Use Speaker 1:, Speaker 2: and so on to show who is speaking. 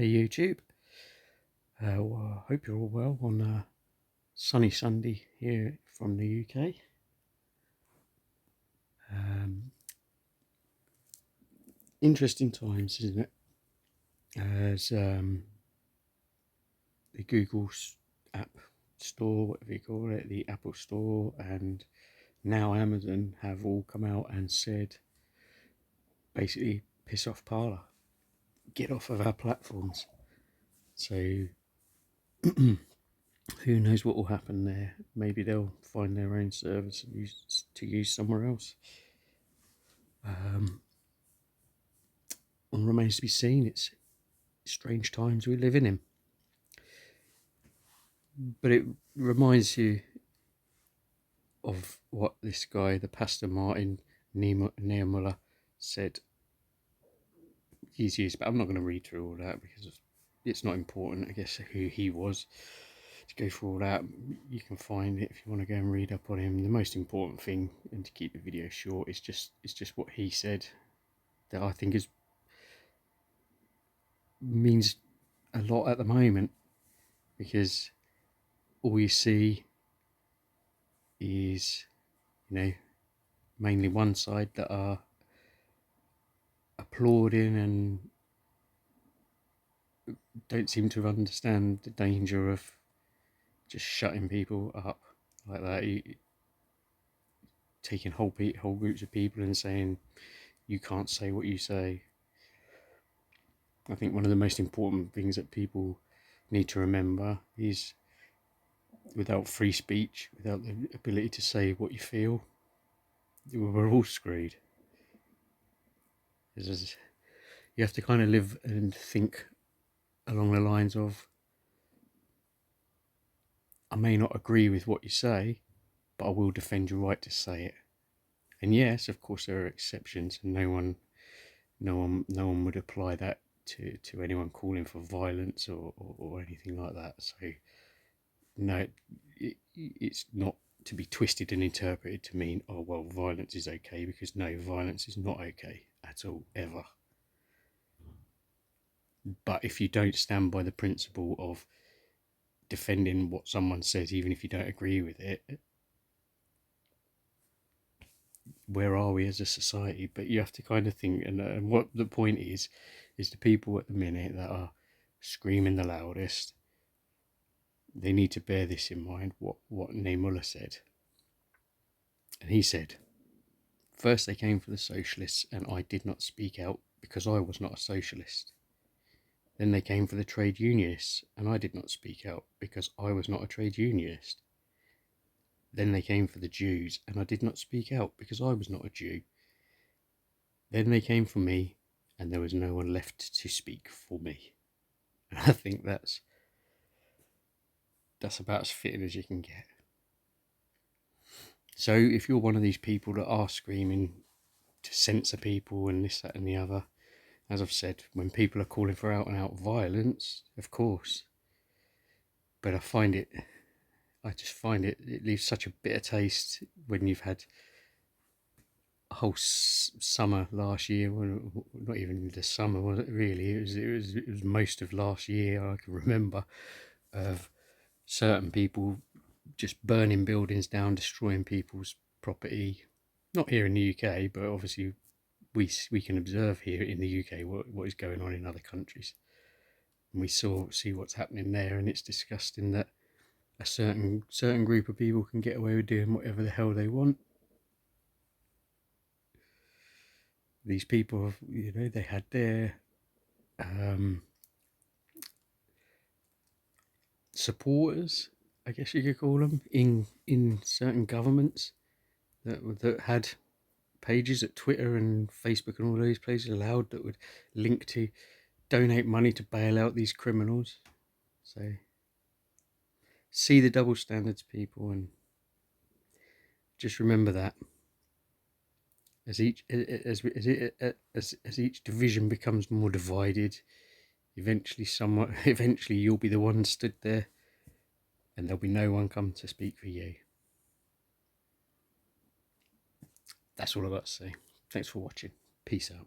Speaker 1: Hey YouTube, well, I hope you're all well on a sunny Sunday here from the UK. Interesting times, isn't it? As the Google app store, whatever you call it, the Apple store, and now Amazon have all come out and said, basically, piss off Parler, get off of our platforms. So who knows what will happen there? Maybe they'll find their own service to use somewhere else. One remains to be seen. It's strange times we live in. But it reminds you of what this guy, the Pastor Martin Niemöller, said years, but I'm not going to read through all that because it's not important, I guess, who he was. To go through all that, you can find it if you want to go and read up on him. The most important thing, and to keep the video short, is just what he said that I think means a lot at the moment, because all you see is, mainly one side that are applauding and don't seem to understand the danger of just shutting people up like that. Taking whole groups of people and saying you can't say what you say. I think one of the most important things that people need to remember is, without free speech, without the ability to say what you feel, we're all screwed. You have to kind of live and think along the lines of, I may not agree with what you say, but I will defend your right to say it. And yes, of course, there are exceptions, and no one would apply that to anyone calling for violence or anything like that. So no, it's not to be twisted and interpreted to mean, oh well, violence is okay, because no, violence is not okay at all, ever. But if you don't stand by the principle of defending what someone says, even if you don't agree with it, where are we as a society? But you have to kind of think, and what the point is the people at the minute that are screaming the loudest, they need to bear this in mind, what Niemöller said. And he said, first they came for the socialists, and I did not speak out because I was not a socialist. Then they came for the trade unionists, and I did not speak out because I was not a trade unionist. Then they came for the Jews, and I did not speak out because I was not a Jew. Then they came for me, and there was no one left to speak for me. And I think that's about as fitting as you can get. So if you're one of these people that are screaming to censor people and this, that and the other, as I've said, when people are calling for out and out violence, of course. But it leaves such a bitter taste when you've had a whole summer last year, well, not even the summer, was it really? It was most of last year, I can remember, of certain people just burning buildings down, destroying people's property. Not here in the UK, but obviously we can observe here in the UK what is going on in other countries. And we see what's happening there, and it's disgusting that a certain group of people can get away with doing whatever the hell they want. These people, they had their supporters, I guess you could call them, in certain governments that had pages at Twitter and Facebook and all those places allowed, that would link to donate money to bail out these criminals. So see the double standards, people, and just remember that as each division becomes more divided, eventually you'll be the one stood there, and there'll be no one come to speak for you. That's all I've got to say. Thanks for watching. Peace out.